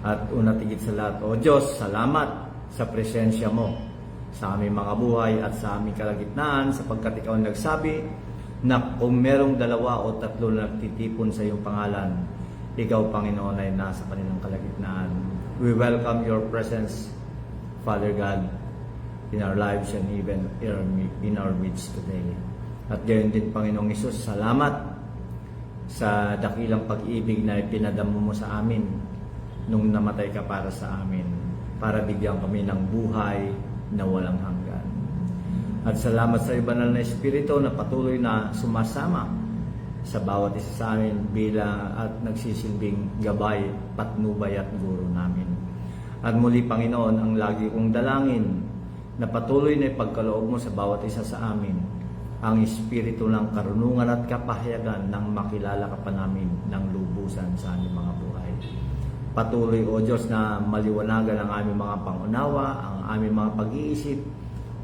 At una tigit sa lahat, O Diyos, salamat sa presensya mo sa aming mga buhay at sa aming kalagitnaan, sapagkat ikaw ang nagsabi na kung merong 2 o 3 na nagtitipon sa iyong pangalan, ikaw, Panginoon, ay nasa kanilang kalagitnaan. We welcome your presence, Father God, in our lives and even in our midst today. At gayon din, Panginoong Hesus, salamat sa dakilang pag-ibig na ipinadamo mo sa amin nung namatay ka para sa amin, para bigyan kami ng buhay na walang hanggan. At salamat sa banal na Espiritu na patuloy na sumasama sa bawat isa sa amin bilang at nagsisilbing gabay, patnubay at guro namin. At muli, Panginoon, ang lagi kong dalangin na patuloy na ipagkaloob mo sa bawat isa sa amin ang espiritu ng karunungan at kapahayagan nang makilala ka pa namin ng lubusan sa aming mga buhay. Patuloy, O Diyos, na maliwanagan ang aming mga pangunawa, ang aming mga pag-iisip,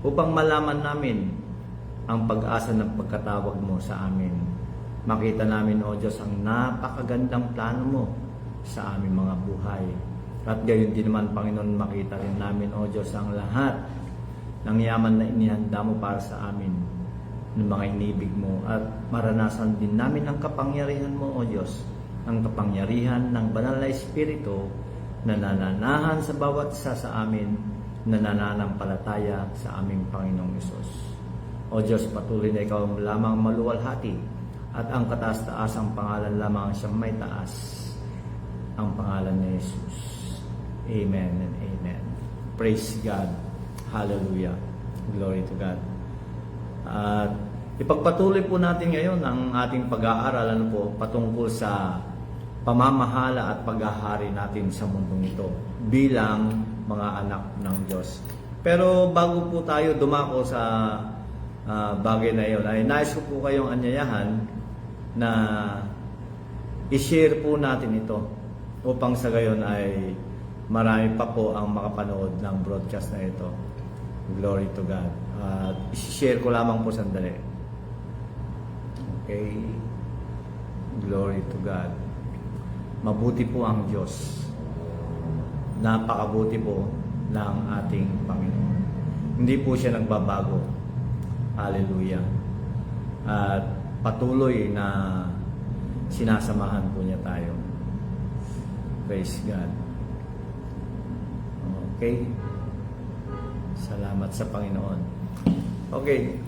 upang malaman namin ang pag-asa ng pagkatawag mo sa amin. Makita namin, O Diyos, ang napakagandang plano mo sa aming mga buhay. At gayon din naman, Panginoon, makita rin namin, O Diyos, ang lahat ng yaman na inihanda mo para sa amin ng mga inibig mo, at maranasan din namin ang kapangyarihan mo, O Diyos, ang kapangyarihan ng banal na Espiritu na nananahan sa bawat isa sa amin, na nananampalataya sa aming Panginoong Hesus. O Diyos, patuloy na ikaw lamang maluwalhati, at ang kataas-taasang pangalan lamang siyang may taas, ang pangalan ni Jesus. Amen and amen. Praise God. Hallelujah. Glory to God. At ipagpatuloy po natin ngayon ang ating pag-aaral patungkol sa pamamahala at paghahari natin sa mundong ito bilang mga anak ng Diyos. Pero bago po tayo dumako sa bagay na iyon, ay nais ko po kayong anyayahan na i-share po natin ito upang sa gayon ay marami pa po ang makapanood ng broadcast na ito. Glory to God. I-share ko lamang po sandali. Okay. Glory to God. Mabuti po ang Diyos. Napakabuti po ng ating Panginoon. Hindi po siya nagbabago. Hallelujah. At patuloy na sinasamahan po niya tayo. Praise God. Okay. Salamat sa Panginoon. Okay,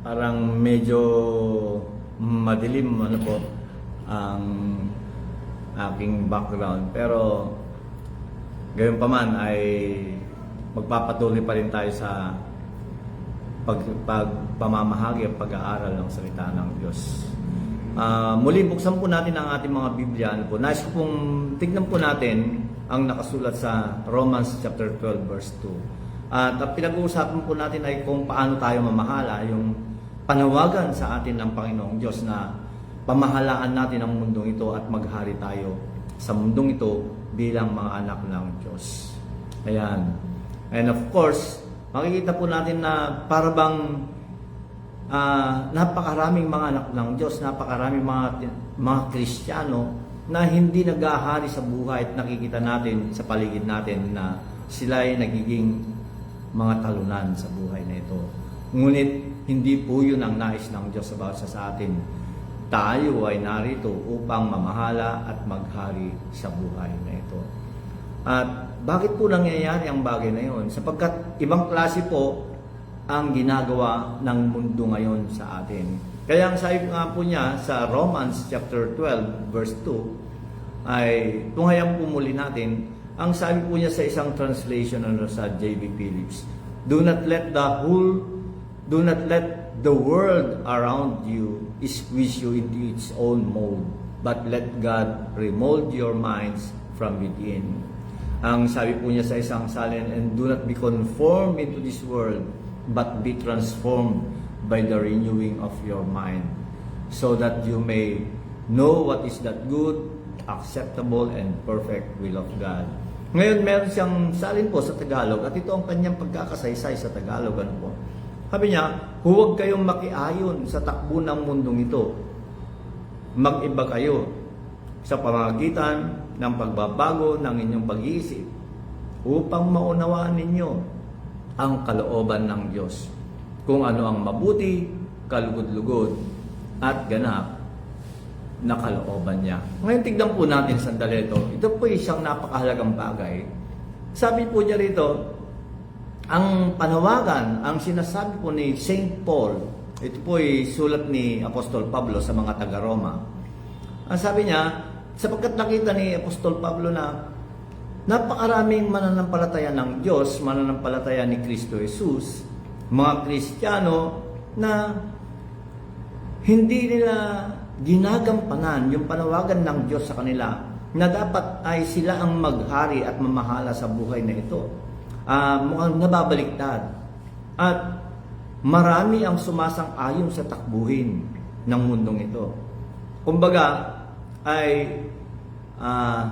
parang medyo madilim po ang aking background, pero gayon pa man ay magpapatuloy pa rin tayo sa pagpamamahagi at pag-aaral ng salita ng Diyos. Muli, buksan po natin ang ating mga Biblia. Nais ko pong tignan po natin ang nakasulat sa Romans chapter 12 verse 2. At pinag-uusapan po natin ay kung paano tayo mamahala, yung panawagan sa atin ng Panginoong Diyos na pamahalaan natin ang mundong ito at maghari tayo sa mundong ito bilang mga anak ng Diyos. Ayan. And of course, makikita po natin na para bang napakaraming mga anak ng Diyos, napakaraming mga Kristiyano na hindi nag-ahari sa buhay, at nakikita natin sa paligid natin na sila ay nagiging mga talunan sa buhay na ito. Ngunit hindi po yun ang nais ng Diyos sa bawat sa atin. Tayo ay narito upang mamahala at maghari sa buhay na ito. At bakit po nangyayari ang bagay na yun? Sapagkat ibang klase po ang ginagawa ng mundo ngayon sa atin. Kaya ang sabi nga po niya sa Romans chapter 12 verse 2 ay tunghayang pumuli natin. Ang sabi po niya sa isang translation sa J.B. Phillips, do not let the world around you squeeze you into its own mold, but let God remold your minds from within. Ang sabi po niya sa isang salin, and do not be conformed into this world, but be transformed by the renewing of your mind, so that you may know what is that good, acceptable, and perfect will of God. Ngayon, meron siyang salin po sa Tagalog, at ito ang kanyang pagkakasaysay sa Tagalog. Ano po? Sabi niya, huwag kayong makiayon sa takbo ng mundong ito. Mag-iba kayo. sa pamamagitan ng pagbabago ng inyong pag-iisip upang maunawaan ninyo ang kalooban ng Diyos, kung ano ang mabuti, kalugod-lugod, at ganap na kalooban niya. Ngayon tignan po natin sandali ito. Ito po isang napakahalagang bagay. Sabi po niya rito, ang panawagan, ang sinasabi po ni St. Paul, ito po ay sulat ni Apostol Pablo sa mga taga-Roma. Ang sabi niya, sapagkat nakita ni Apostol Pablo na napakaraming mananampalataya ng Diyos, mananampalataya ni Kristo Jesus, mga Kristiyano na hindi nila ginagampanan yung panawagan ng Diyos sa kanila na dapat ay sila ang maghari at mamahala sa buhay na ito. Mukhang nababaliktad. At marami ang sumasang-ayon sa takbuhin ng mundong ito. Kumbaga, ay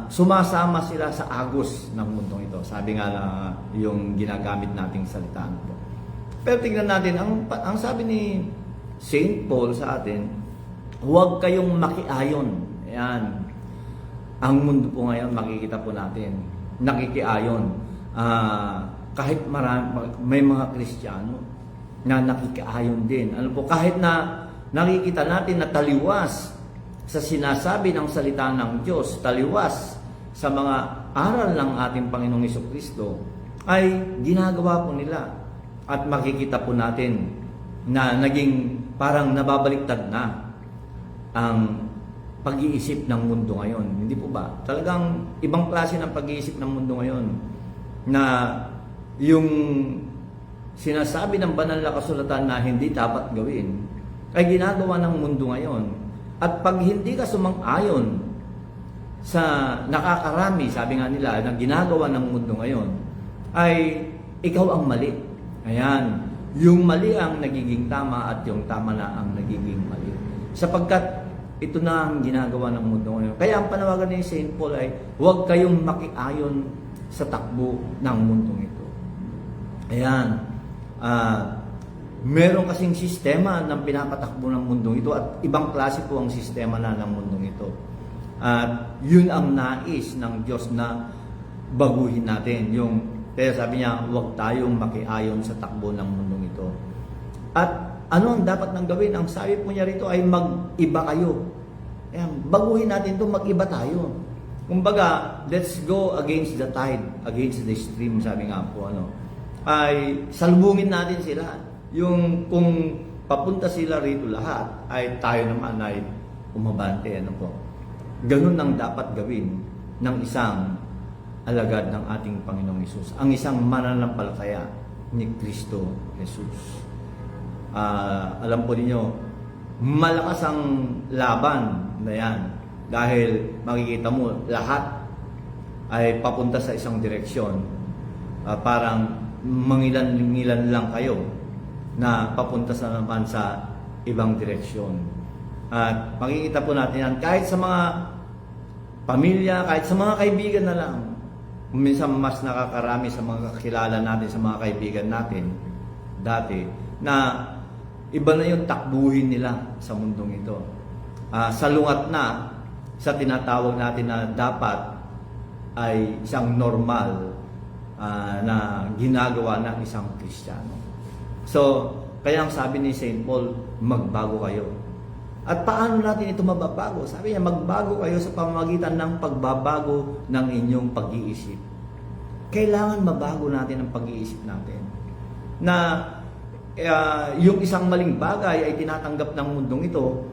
sumasama sila sa agos ng mundong ito. Sabi nga na yung ginagamit nating salitaan po. Pero tingnan natin, ang sabi ni St. Paul sa atin, huwag kayong makiayon. Ayan. Ang mundo po ngayon, makikita po natin, nakikiayon. Kahit may mga Kristiyano na nakikiayon din. Ano po, kahit na nakikita natin na taliwas sa sinasabi ng salita ng Diyos, taliwas sa mga aral ng ating Panginoong Jesucristo, ay ginagawa po nila. At makikita po natin na naging parang nababaliktad na ang pag-iisip ng mundo ngayon. Hindi po ba? Talagang ibang klase ng pag-iisip ng mundo ngayon na yung sinasabi ng banal na kasulatan na hindi dapat gawin ay ginagawa ng mundo ngayon. At pag hindi ka sumang-ayon sa nakakarami, sabi nga nila, na ginagawa ng mundo ngayon, ay ikaw ang mali. Ayan. Yung mali ang nagiging tama at yung tama na ang nagiging mali. Sapagkat ito na ang ginagawa ng mundo ngayon. Kaya ang panawagan ni St. Paul ay huwag kayong makiayon sa takbo ng mundong ito. Ayan. Meron kasing sistema ng pinapatakbo ng mundong ito at ibang klase po ang sistema na ng mundong ito. At yun ang nais ng Diyos na baguhin natin. Kaya sabi niya, huwag tayong makiayon sa takbo ng mundong ito. At ano ang dapat nang gawin? Ang sabi po niya rito ay mag-iba kayo. Ayan, baguhin natin ito, mag-iba tayo. Kumbaga, let's go against the tide, against the stream, sabi nga po. Ay salubungin natin sila. Yung kung papunta sila rito lahat, ay tayo naman ay umabante. Ganun ang dapat gawin ng isang alagad ng ating Panginoong Hesus, ang isang mananampalataya ni Kristo Jesus. Alam po ninyo, malakas ang laban na yan dahil makikita mo lahat ay papunta sa isang direksyon. Parang mangilan-ngilan lang kayo na papunta sa naman sa ibang direksyon. At makikita po natin yan kahit sa mga pamilya, kahit sa mga kaibigan na lang. Minsan mas nakakarami sa mga kakilala natin, sa mga kaibigan natin dati, na iba na yung takbuhin nila sa mundong ito. Salungat na sa tinatawag natin na dapat ay isang normal na ginagawa ng isang Kristiyano. So, kaya ang sabi ni St. Paul, magbago kayo. At paano natin ito mababago? Sabi niya, magbago kayo sa pamamagitan ng pagbabago ng inyong pag-iisip. Kailangan mabago natin ang pag-iisip natin. Na yung isang maling bagay ay tinatanggap ng mundong ito,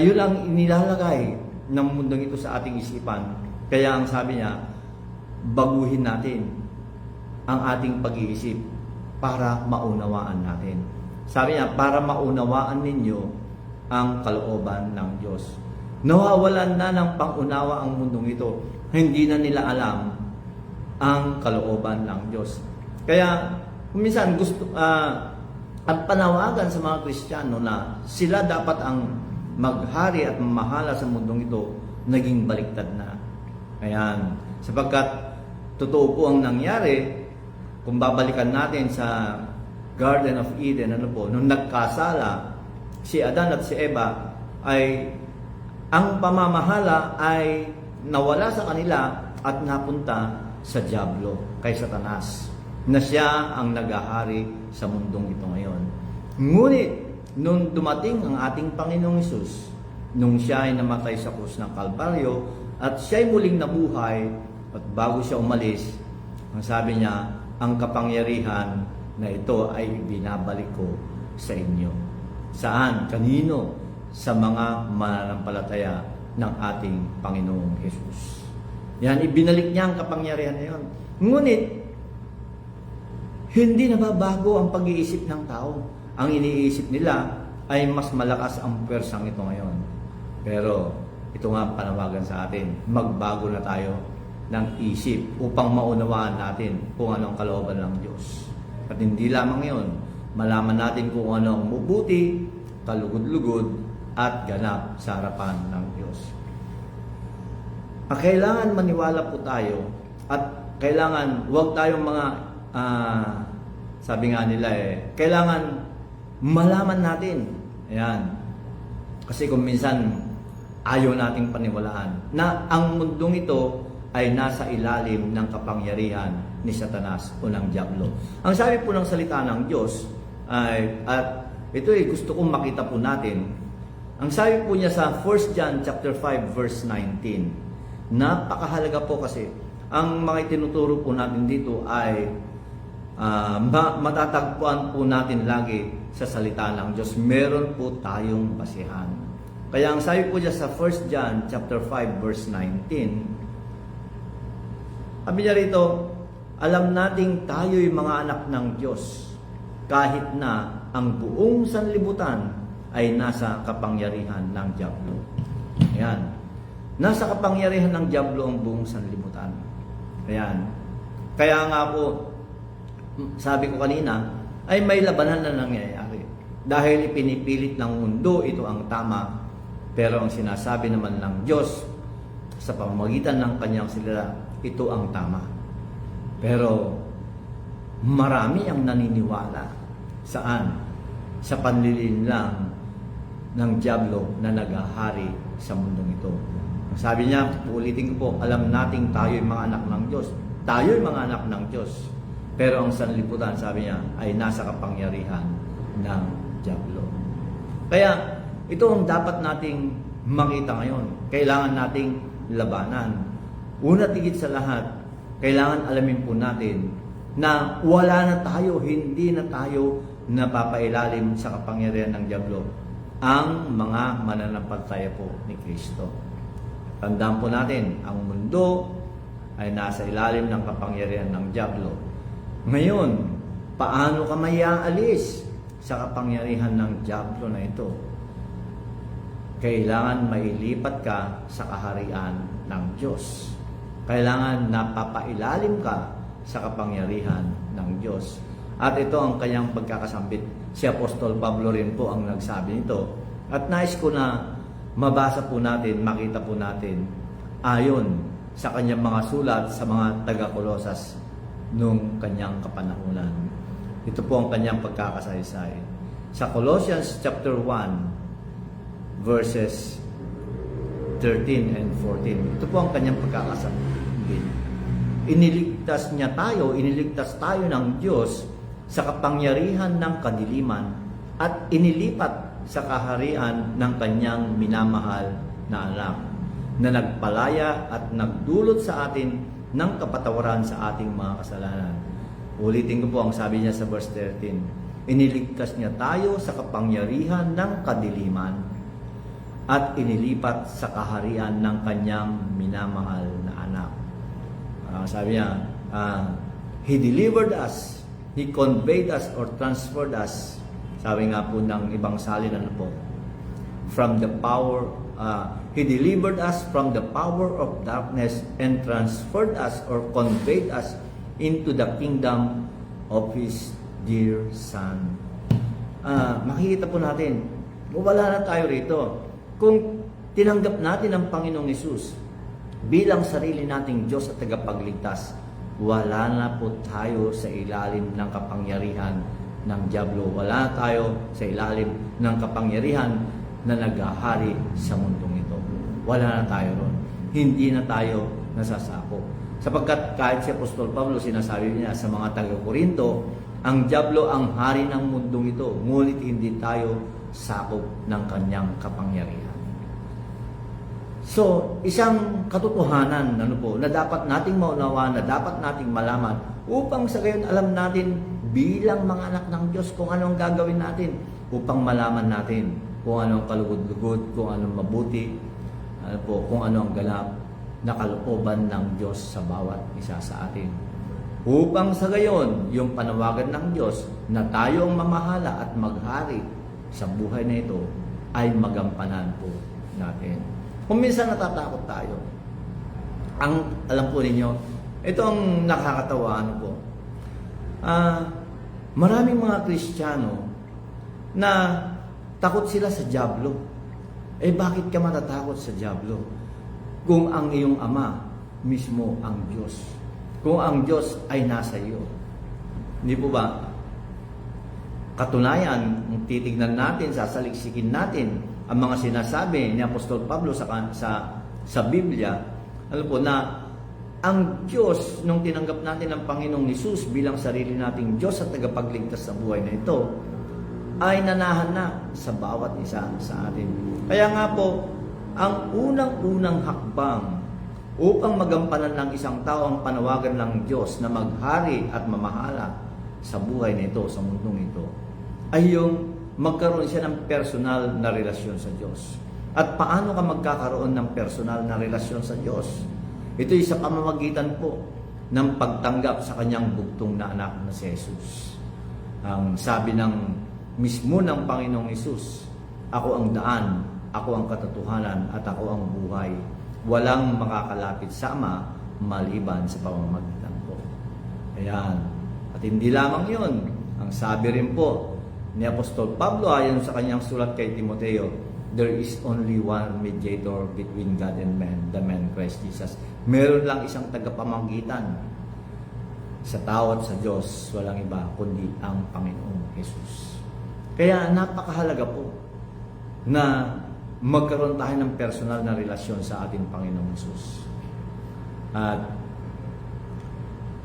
yun ang inilalagay ng mundong ito sa ating isipan. Kaya ang sabi niya, baguhin natin ang ating pag-iisip para maunawaan natin. Sabi niya, para maunawaan ninyo ang kalooban ng Diyos. Nawawalan na ng pangunawa ang mundong ito. Hindi na nila alam ang kalooban ng Diyos. Kaya, minsan gusto, at panawagan sa mga Kristiyano na sila dapat ang maghari at mamahala sa mundong ito, naging baliktad na. Ayan. Sapagkat, totoo po ang nangyari, kung babalikan natin sa Garden of Eden, nung nagkasala, si Adan at si Eva ay ang pamamahala ay nawala sa kanila at napunta sa dyablo, kay Satanas, na siya ang naghahari sa mundong ito ngayon. Ngunit, nung dumating ang ating Panginoong Hesus, nung siya ay namatay sa krus ng Kalbaryo, at siya ay muling nabuhay, at bago siya umalis, ang sabi niya, ang kapangyarihan na ito ay binabalik ko sa inyo. Saan? Kanino? Sa mga mananampalataya ng ating Panginoong Hesus. Yan, ibinalik niya ang kapangyarihan na yun. Ngunit, hindi nababago ang pag-iisip ng tao. Ang iniisip nila ay mas malakas ang pwersang ito ngayon. Pero, ito nga ang panawagan sa atin. Magbago na tayo ng isip upang maunawaan natin kung ano ang kalooban ng Diyos. At hindi lamang ngayon, malaman natin kung ano ang mabuti, kalugod-lugod, at ganap sa harapan ng Diyos. Kailangan maniwala po tayo at kailangan huwag tayong mga sabi nga nila kailangan malaman natin. Ayan. Kasi kung minsan ayaw nating paniwalaan na ang mundong ito ay nasa ilalim ng kapangyarihan ni Satanas o ng Diablo. Ang sabi po ng salita ng Diyos ay, at ito gusto kong makita po natin. Ang sabi po niya sa 1 John chapter 5 verse 19. Napakahalaga po kasi ang mga itinuturo po natin dito ay matatagpuan po natin lagi sa salita ng Diyos. Meron po tayong basihan. Kaya ang sabi po niya sa 1 John chapter 5 verse 19, sabi niya rito, alam nating tayo'y mga anak ng Diyos kahit na ang buong sanlibutan ay nasa kapangyarihan ng Diablo. Ayan. Nasa kapangyarihan ng Diablo ang buong sanlibutan. Ayan. Kaya nga po, sabi ko kanina, ay may labanan na nangyayari. Dahil ipinipilit ng mundo, ito ang tama. Pero ang sinasabi naman ng Diyos, sa pamamagitan ng kanyang salita, ito ang tama. Pero, marami ang naniniwala. Saan? Sa panlilinlang ng Diablo na naghahari sa mundong ito. Sabi niya, ulitin ko po, alam nating tayo'y mga anak ng Diyos. Tayo'y mga anak ng Diyos. Pero ang sanlibutan, sabi niya, ay nasa kapangyarihan ng Diablo. Kaya, ito ang dapat nating makita ngayon. Kailangan nating labanan. Una tigit sa lahat, kailangan alamin po natin na wala na tayo, hindi na tayo napapailalim sa kapangyarihan ng Diablo. Ang mga mananampalataya po ni Kristo. Tandaan po natin, ang mundo ay nasa ilalim ng kapangyarihan ng Diablo. Ngayon, paano ka maiaalis sa kapangyarihan ng Diablo na ito? Kailangan mailipat ka sa kaharian ng Diyos. Kailangan napapailalim ka sa kapangyarihan ng Diyos. At ito ang kanyang pagkakasambit. Si Apostol Pablo rin po ang nagsabi nito. At nais ko na mabasa po natin, makita po natin ayon sa kanyang mga sulat sa mga taga-Kolosas nung kanyang kapanahunan. Ito po ang kanyang pagkakasaysay. Sa Colossians chapter 1 verses 13 and 14. Ito po ang kanyang pagkakasabi. Iniligtas tayo ng Diyos sa kapangyarihan ng kadiliman at inilipat sa kaharian ng kanyang minamahal na anak na nagpalaya at nagdulot sa atin ng kapatawaran sa ating mga kasalanan. Ulitin ko po ang sabi niya sa verse 13. Iniligtas niya tayo sa kapangyarihan ng kadiliman at inilipat sa kaharian ng kanyang minamahal na anak. Sabi niya, He delivered us, He conveyed us or transferred us. Sabi nga po ng ibang salin, from the power, He delivered us from the power of darkness and transferred us or conveyed us into the kingdom of His dear Son. Makikita po natin, wala na tayo rito. Kung tinanggap natin ang Panginoong Hesus bilang sarili nating Diyos at tagapagligtas, wala na po tayo sa ilalim ng kapangyarihan ng Diablo. Wala tayo sa ilalim ng kapangyarihan na naghahari sa mundong ito. wala na tayo ron. Hindi na tayo nasasakop. Sapagkat kahit si Apostol Pablo, sinasabi niya sa mga taga-Korinto, ang dyablo ang hari ng mundong ito, ngunit hindi tayo sakop ng kanyang kapangyarihan. So, isang katotohanan na dapat nating maunawaan, na dapat nating malaman, upang sa gayon alam natin bilang mga anak ng Diyos kung anong gagawin natin, upang malaman natin kung anong kalugod-lugod, kung anong mabuti, kung ano ang ganap na kalooban ng Diyos sa bawat isa sa atin. Upang sa gayon, yung panawagan ng Diyos na tayo ang mamahala at maghari sa buhay na ito ay magampanan po natin. Kung minsan natatakot tayo, alam po ninyo, ito ang nakakatawa, po. Maraming mga Kristiyano na takot sila sa dyablo. Bakit ka matatakot sa dyablo? Kung ang iyong ama mismo ang Diyos. Kung ang Diyos ay nasa iyo. Hindi po ba? Katunayan, kung titignan natin, sasaliksikin natin ang mga sinasabi ni Apostol Pablo sa Biblia, alam po na ang Diyos, nung tinanggap natin ang Panginoong Hesus bilang sarili nating Diyos at tagapagligtas sa buhay na ito, ay nanahan na sa bawat isa sa atin. Kaya nga po, ang unang-unang hakbang upang magampanan ng isang tao ang panawagan ng Diyos na maghari at mamahala sa buhay na ito, sa mundong ito, ay yung magkaroon siya ng personal na relasyon sa Diyos. At paano ka magkakaroon ng personal na relasyon sa Diyos? Ito ay sa pamamagitan po ng pagtanggap sa kanyang bugtong na anak na si Jesus. Ang sabi ng mismo ng Panginoong Hesus, ako ang daan, ako ang katotohanan, at ako ang buhay. Walang makakalapit sa Ama maliban sa pamamagitan ko. Ayan. At hindi lamang yun. Ang sabi rin po ni Apostol Pablo ayon sa kanyang sulat kay Timoteo, there is only one mediator between God and man, the man Christ Jesus. Meron lang isang tagapamagitan sa tao at sa Diyos, walang iba kundi ang Panginoong Jesus. Kaya napakahalaga po na magkaroon tayo ng personal na relasyon sa ating Panginoong Jesus. At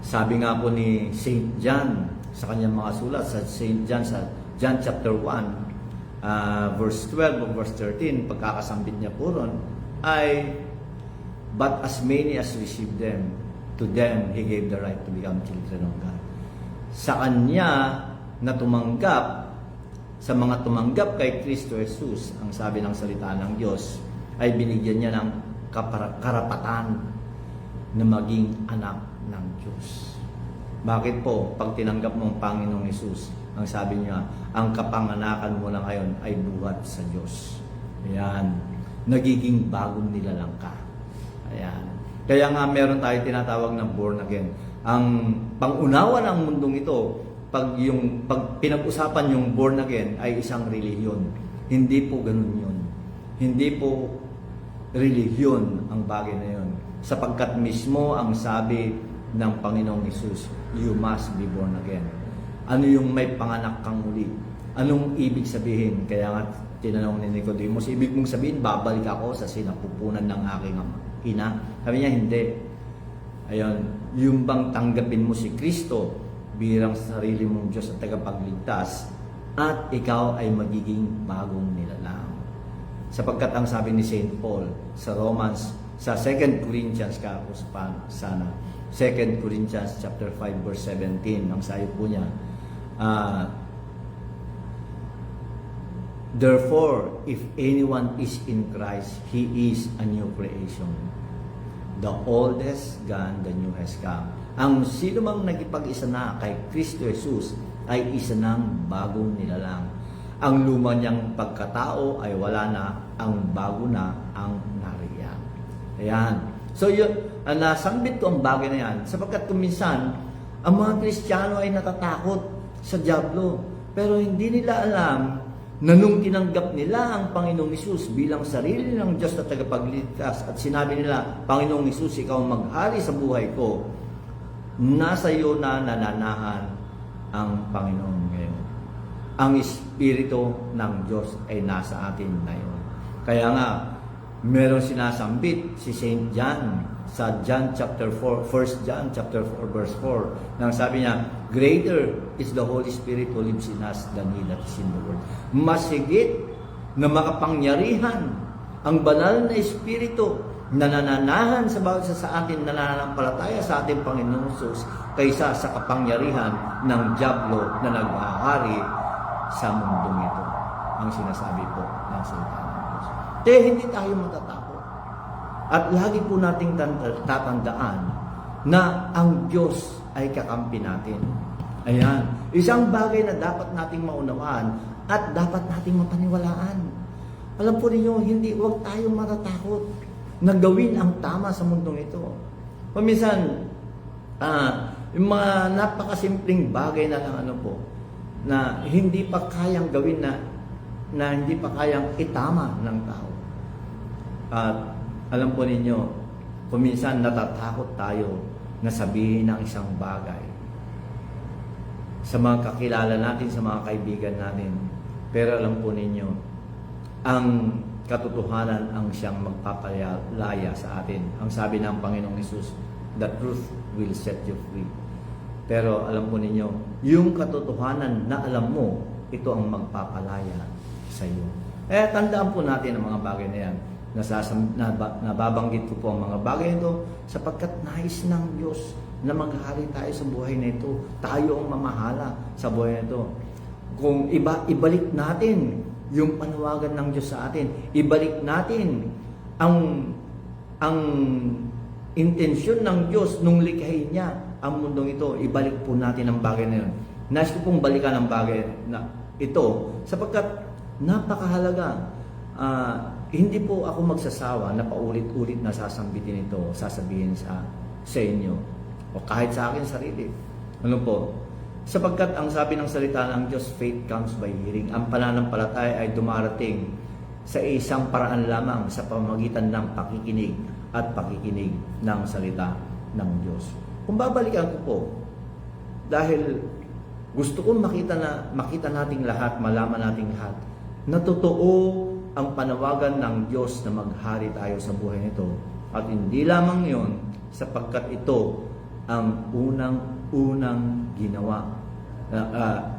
sabi nga po ni St. John sa kanyang mga sulat, sa St. John, sa John chapter 1, verse 12 o verse 13, pagkakasambit niya po ron, ay, but as many as received them, to them He gave the right to become children of God. Sa Kanya na tumanggap, sa mga tumanggap kay Kristo Jesus, ang sabi ng salita ng Diyos, ay binigyan niya ng karapatan na maging anak ng Diyos. Bakit po? Pag tinanggap mo ang Panginoong Jesus, ang sabi niya, ang kapanganakan mo na ngayon ay buhat sa Diyos. Ayan. Nagiging bagong nilalang ka. Ayan. Kaya nga meron tayo tinatawag na born again. Ang pangunawa ng mundong ito, pag pinag-usapan yung born again ay isang relihiyon. Hindi po ganun yun. Hindi po relihiyon ang bagay na yun. Sapagkat mismo ang sabi ng Panginoong Hesus, you must be born again. Ano yung may panganak kang muli? Anong ibig sabihin? Kaya nga tinanong ni Nicodemus, ibig mong sabihin, babalik ako sa sinapupunan ng aking ina? Sabi niya, hindi. Ayun, yung bang tanggapin mo si Kristo bilang sarili mong Diyos at tagapagligtas, at ikaw ay magiging bagong nilalang. Sapagkat ang sabi ni St. Paul sa Romans, sa 2 Corinthians sana, 2 Corinthians chapter 5 verse 17, ang sabi po niya, therefore, if anyone is in Christ, he is a new creation. The old has gone, the new has come. Ang sino mang nagipag-isa na kay Kristo Jesus ay isa ng bagong nilalang. Ang luma niyang pagkatao ay wala na, ang bago na ang nariyan. Ayan. So yun, nasambit ko ang bagay na yan sapagkat kuminsan, ang mga Kristiyano ay natatakot sa dyablo. Pero hindi nila alam na nung tinanggap nila ang Panginoong Hesus bilang sarili ng Diyos na tagapagligtas at sinabi nila, Panginoong Hesus, ikaw maghari sa buhay ko, nasa iyo na nananahan ang Panginoon ngayon. Ang Espiritu ng Diyos ay nasa atin ngayon. Kaya nga, Merong sinasambit si Saint John sa John chapter 4, 1 John chapter 4 verse 4. Nang sabi niya, greater is the Holy Spirit who lives in us than he that is in the world. Masigit na makapangyarihan ang banal na Espiritu na nananahan sa bawat isa sa atin, nananampalataya sa ating Panginoon Jesus kaysa sa kapangyarihan ng dyablo na naghahari sa mundong ito. Ang sinasabi po ng salita ng Diyos. Kaya hindi tayo matatakot. At lagi po nating tatandaan na ang Diyos ay kakampi natin. Ayan. Isang bagay na dapat nating maunawaan at dapat nating mapaniwalaan. Alam po ninyo, huwag tayong matatakot na gawin ang tama sa mundong ito. Paminsan, yung mga napakasimpleng bagay na lang na hindi pa kayang gawin na hindi pa kayang itama ng tao. At alam po ninyo, paminsan natatakot tayo na sabihin ng isang bagay sa mga kakilala natin, sa mga kaibigan natin. Pero alam po ninyo, ang katotohanan ang siyang magpapalaya sa atin. Ang sabi ng Panginoong Hesus, the truth will set you free. Pero alam po ninyo, yung katotohanan na alam mo, ito ang magpapalaya sa iyo. Tandaan po natin ang mga bagay na yan. Nababanggit ko po ang mga bagay ito sapagkat nais ng Diyos na maghari tayo sa buhay na ito. Tayo ang mamahala sa buhay na ito. Kung ibalik natin yung panawagan ng Diyos sa atin, ibalik natin ang intensyon ng Diyos nung likhain niya ang mundong ito, ibalik po natin ang bagay na yun. Nais ko pong balikan ang bagay na ito sapagkat napakahalaga. Hindi po ako magsasawa na paulit-ulit na sasambitin ito, sasabihin sa inyo o kahit sa akin sarili. Ano po? Sapagkat ang sabi ng salita ng Diyos, faith comes by hearing. Ang pananampalataya ay dumarating sa isang paraan lamang sa pamamagitan ng pakikinig at pakikinig ng salita ng Diyos. Kung babalikan ko po, dahil gusto kong makita nating lahat, malaman nating lahat, na totoo ang panawagan ng Diyos na maghari tayo sa buhay nito. At hindi lamang yon, sapagkat ito ang unang ginawa.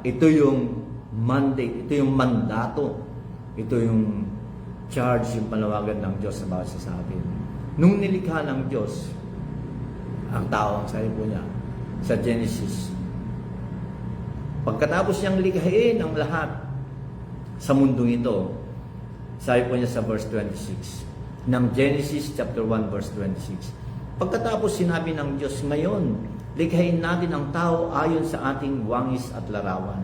Ito yung mandate, ito yung mandato, ito yung charge, yung panawagan ng Diyos sa bawat isa sa atin. Nung nilikha ng Diyos ang tao, ang sabi po niya sa Genesis, pagkatapos niyang likhain ang lahat sa mundong ito, sabi po niya sa verse 26 ng Genesis chapter 1 verse 26, pagkatapos sinabi ng Diyos, ngayon likhain natin ang tao ayon sa ating wangis at larawan.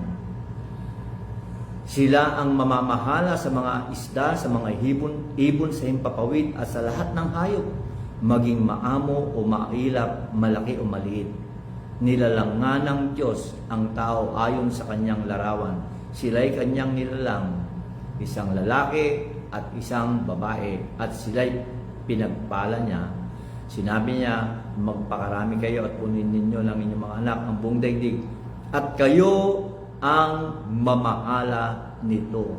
Sila ang mamamahala sa mga isda, sa mga ibon sa himpapawid at sa lahat ng hayop, maging maamo o mailap, malaki o maliit. Nilalang nga ng Diyos ang tao ayon sa kanyang larawan. Sila'y kanyang nilalang, isang lalaki at isang babae, at sila'y pinagpala niya. Sinabi niya, magpakarami kayo at punin ninyo ng inyong mga anak ang buong daigdig, at kayo ang mamahala nito.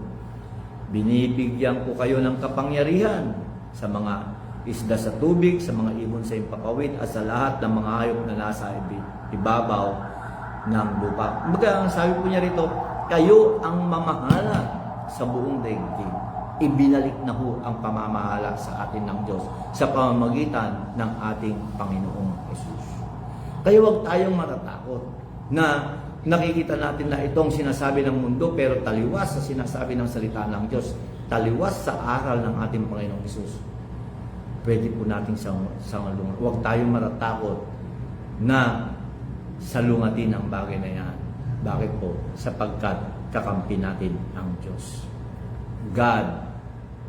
Binibigyan ko kayo ng kapangyarihan sa mga isda sa tubig, sa mga ibon sa himpapawid, at sa lahat ng mga hayop na nasa ibabaw ng lupa. Ang sabi po niya rito, kayo ang mamahala sa buong daigdig. Ibinalik na ho ang pamamahala sa atin ng Diyos sa pamamagitan ng ating Panginoong Jesus. Kaya huwag tayong matatakot na nakikita natin na itong sinasabi ng mundo pero taliwas sa sinasabi ng salita ng Diyos, taliwas sa aral ng ating Panginoong Jesus. Pwede po nating sangalungan. Huwag tayong matatakot na salungatin ang bagay na yan. Bakit po? Sapagkat kakampi natin ang Diyos. God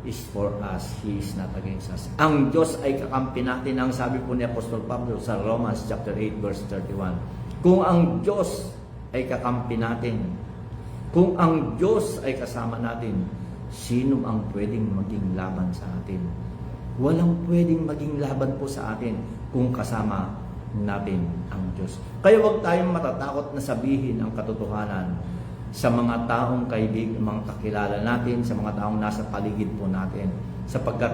is for us, He is not against us. Ang Diyos ay kakampi natin. Ang sabi po ni Apostol Pablo sa Romans chapter 8 verse 31. Kung ang Diyos ay kakampi natin, kung ang Diyos ay kasama natin, sino ang pwedeng maging laban sa atin? Walang pwedeng maging laban po sa atin kung kasama natin ang Diyos. Kaya huwag tayong matatakot na sabihin ang katotohanan sa mga taong kaibig, mga kakilala natin, sa mga taong nasa paligid po natin. Sapagkat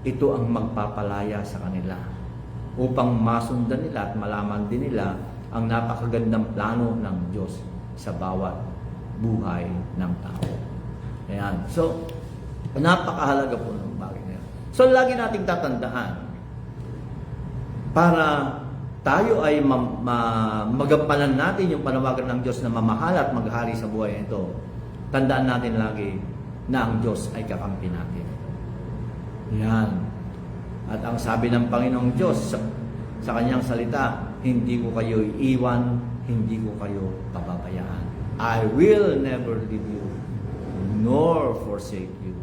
ito ang magpapalaya sa kanila upang masundan nila at malaman din nila ang napakagandang plano ng Diyos sa bawat buhay ng tao. Ayan. So, napakahalaga po ng bagay na yan. So, lagi nating tatandaan para tayo ay magampanan natin yung panawagan ng Diyos na mamahal at maghari sa buhay ito. Tandaan natin lagi na ang Diyos ay kakampi natin. Yan. At ang sabi ng Panginoong Diyos sa kanyang salita, hindi ko kayo iiwan, hindi ko kayo pababayaan. I will never leave you, nor forsake you.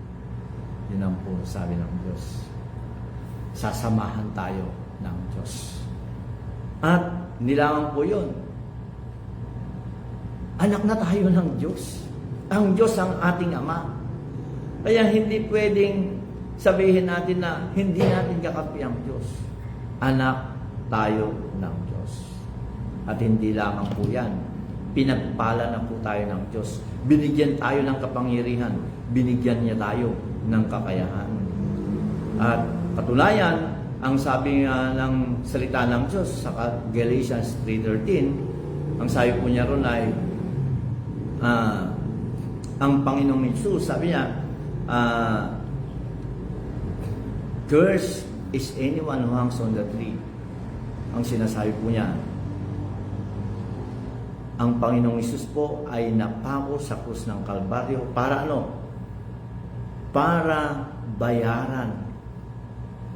Yun ang po sabi ng Diyos. Sasamahan tayo ng Diyos. At nilangan po yun. Anak na tayo ng Diyos. Ang Diyos ang ating Ama. Kaya hindi pwedeng sabihin natin na hindi natin kakampi ang Diyos. Anak tayo ng Diyos. At hindi lamang po yan. Pinagpala na po tayo ng Diyos. Binigyan tayo ng kapangyarihan. Binigyan niya tayo ng kakayahan. At katunayan, ang sabi ng salita ng Diyos sa Galatians 3:13, ang sabi po niya ron ay ang Panginoong Hesus, sabi niya, cursed is anyone who hangs on the tree. Ang sinasabi po niya, ang Panginoong Hesus po ay napako sa krus ng Kalbaryo para ano? Para bayaran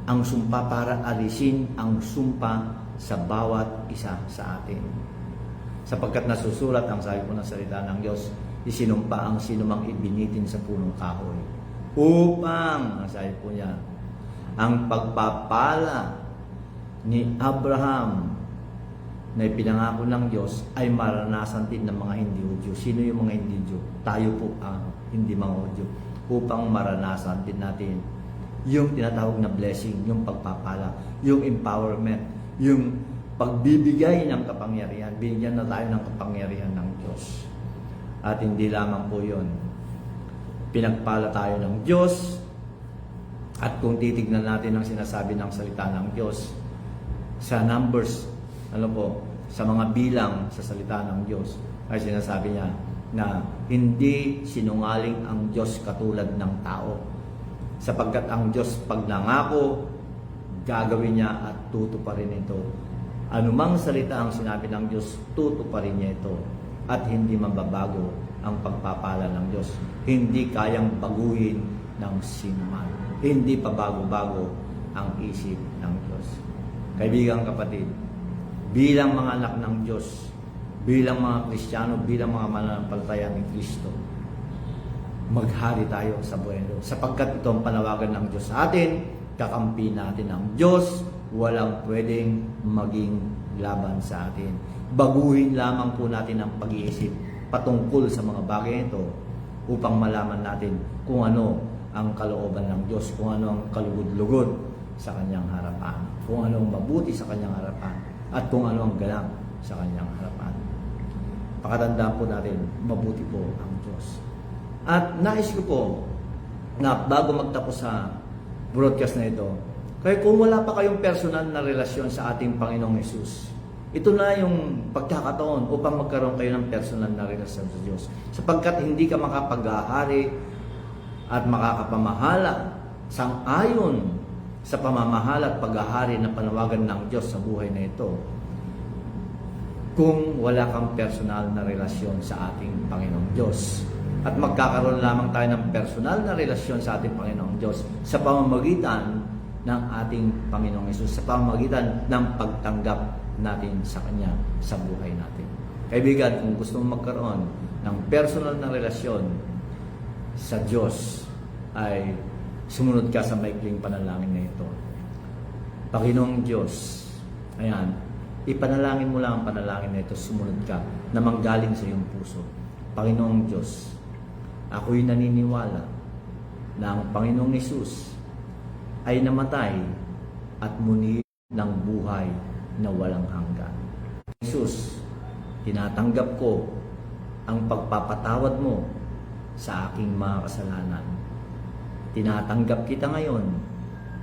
ang sumpa, para alisin ang sumpa sa bawat isa sa atin. Sapagkat nasusulat ang sabi po ng salita ng Diyos, isinumpa ang sinumang ibinitin sa punong kahoy. Upang, ang sabi po niya, ang pagpapala ni Abraham na ipinangako ng Diyos ay maranasan din ng mga hindi Hudyo. Sino yung mga hindi Hudyo? Tayo po ang hindi mga Hudyo. Upang maranasan din natin yung tinatawag na blessing, yung pagpapala, yung empowerment, yung pagbibigay ng kapangyarihan. Bigyan na tayo ng kapangyarihan ng Diyos. At hindi lamang po yun. Pinagpala tayo ng Diyos. At kung titignan natin ang sinasabi ng salita ng Diyos sa Numbers, sa mga bilang sa salita ng Diyos, ay sinasabi niya na hindi sinungaling ang Diyos katulad ng tao. Sapagkat ang Diyos pag nangako, gagawin niya at tutuparin ito. Anumang salita ang sinabi ng Diyos, tutuparin niya ito. At hindi mababago ang pagpapala ng Diyos. Hindi kayang baguhin ng sinuman. Hindi pa bago-bago ang isip ng Diyos. Kaibigan kapatid, bilang mga anak ng Diyos, bilang mga Kristiyano, bilang mga mananampalataya ni Kristo, maghari tayo sa buhay nito. Sapagkat ito ang panawagan ng Diyos sa atin, kakampi natin ang Diyos, walang pwedeng maging laban sa atin. Baguhin lamang po natin ang pag-iisip patungkol sa mga bagay ito upang malaman natin kung ano ang kalooban ng Diyos, kung ano ang kalugod-lugod sa kanyang harapan, kung ano ang mabuti sa kanyang harapan, at kung ano ang galang sa kanyang harapan. Pakatandaan po natin, mabuti po ang Diyos. At nais ko po na bago magtapos sa broadcast na ito, kaya kung wala pa kayong personal na relasyon sa ating Panginoong Hesus, ito na yung pagkakataon upang magkaroon kayo ng personal na relasyon sa Diyos. Sapagkat hindi ka makapag-ahari at makakapamahala sang-ayon sa pamamahala at pag-ahari na panawagan ng Diyos sa buhay na ito kung wala kang personal na relasyon sa ating Panginoong Diyos. At magkakaroon lamang tayo ng personal na relasyon sa ating Panginoong Diyos sa pamamagitan ng ating Panginoong Hesus, sa pamamagitan ng pagtanggap natin sa Kanya sa buhay natin. Kaibigan, kung gusto mong magkaroon ng personal na relasyon sa Diyos, ay sumunod ka sa maikling panalangin na ito. Panginoong Diyos, ayan, ipanalangin mo lang ang panalangin na ito, sumunod ka, na manggaling sa iyong puso. Panginoong Diyos, ako'y naniniwala na ang Panginoong Hesus ay namatay at muli ng buhay na walang hanggan. Hesus, tinatanggap ko ang pagpapatawad mo sa aking mga kasalanan. Tinatanggap kita ngayon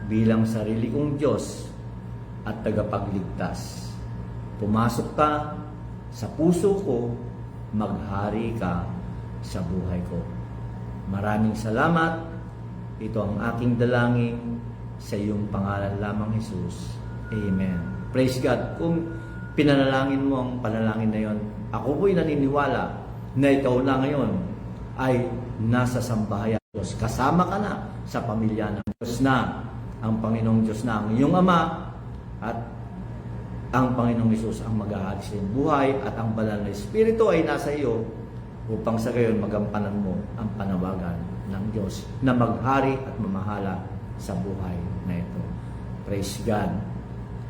bilang sarili kong Diyos at tagapagligtas. Pumasok ka sa puso ko, maghari ka sa buhay ko. Maraming salamat. Ito ang aking dalangin sa iyong pangalan lamang, Jesus. Amen. Praise God. Kung pinanalangin mo ang panalangin na yon, ako po'y naniniwala na ikaw na ngayon ay nasa sambahayan Diyos. Kasama ka na sa pamilya ng Diyos na. Ang Panginoong Diyos na ang iyong Ama at ang Panginoong Hesus ang maghahari sa iyong buhay at ang banal na Espiritu ay nasa iyo upang sa gayon magampanan mo ang panawagan ng Diyos na maghari at mamahala sa buhay na ito. Praise God.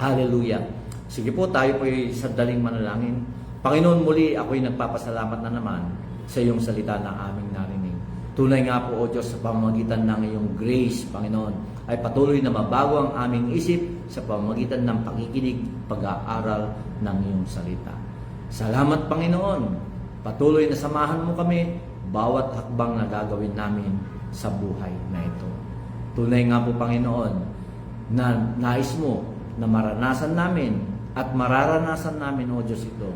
Hallelujah. Sige po, tayo po ay sandaling manalangin. Panginoon, muli ako'y nagpapasalamat na naman sa iyong salita na aming narinig. Tunay nga po, O Diyos, sa pamamagitan ng iyong grace, Panginoon, ay patuloy na mabago ang aming isip sa pamamagitan ng pakikinig, pag-aaral ng iyong salita. Salamat, Panginoon. Patuloy na samahan mo kami bawat hakbang na gagawin namin sa buhay na ito. Tunay nga po, Panginoon, na nais mo na maranasan namin at mararanasan namin, O Diyos, ito.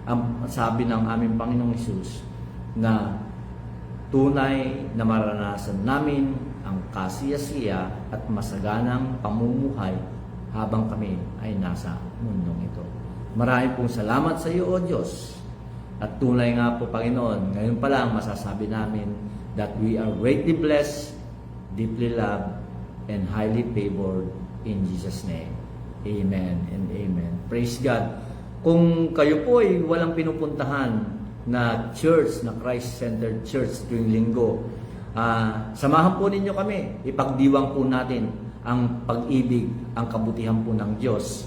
Ang sabi ng aming Panginoong Hesus na tunay na maranasan namin ang kasiyasiya at masaganang pamumuhay habang kami ay nasa mundong ito. Maraming pong salamat sa iyo, O Diyos. At tunay nga po, Panginoon, ngayon pa lang masasabi namin that we are greatly blessed, deeply loved, and highly favored in Jesus' name. Amen and amen. Praise God. Kung kayo po ay walang pinupuntahan na church, na Christ-centered church tuwing linggo, samahan po ninyo kami. Ipagdiwang po natin ang pag-ibig, ang kabutihan po ng Diyos.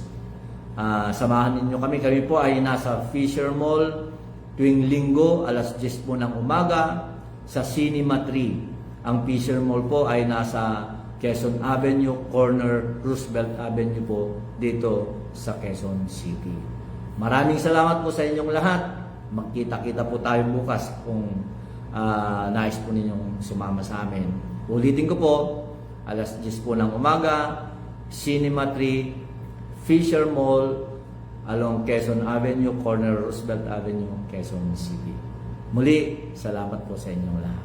Samahan ninyo kami. Kami po ay nasa Fisher Mall tuwing linggo, alas 10 po ng umaga, sa Cinema 3. Ang Fisher Mall po ay nasa Quezon Avenue, corner Roosevelt Avenue po, dito sa Quezon City. Maraming salamat po sa inyong lahat. Magkita-kita po tayo bukas kung nais po ninyong sumama sa amin. Ulitin ko po, alas 10 po ng umaga, Cinema 3, Fisher Mall, along Quezon Avenue, corner Roosevelt Avenue, Quezon City. Muli, salamat po sa inyong lahat.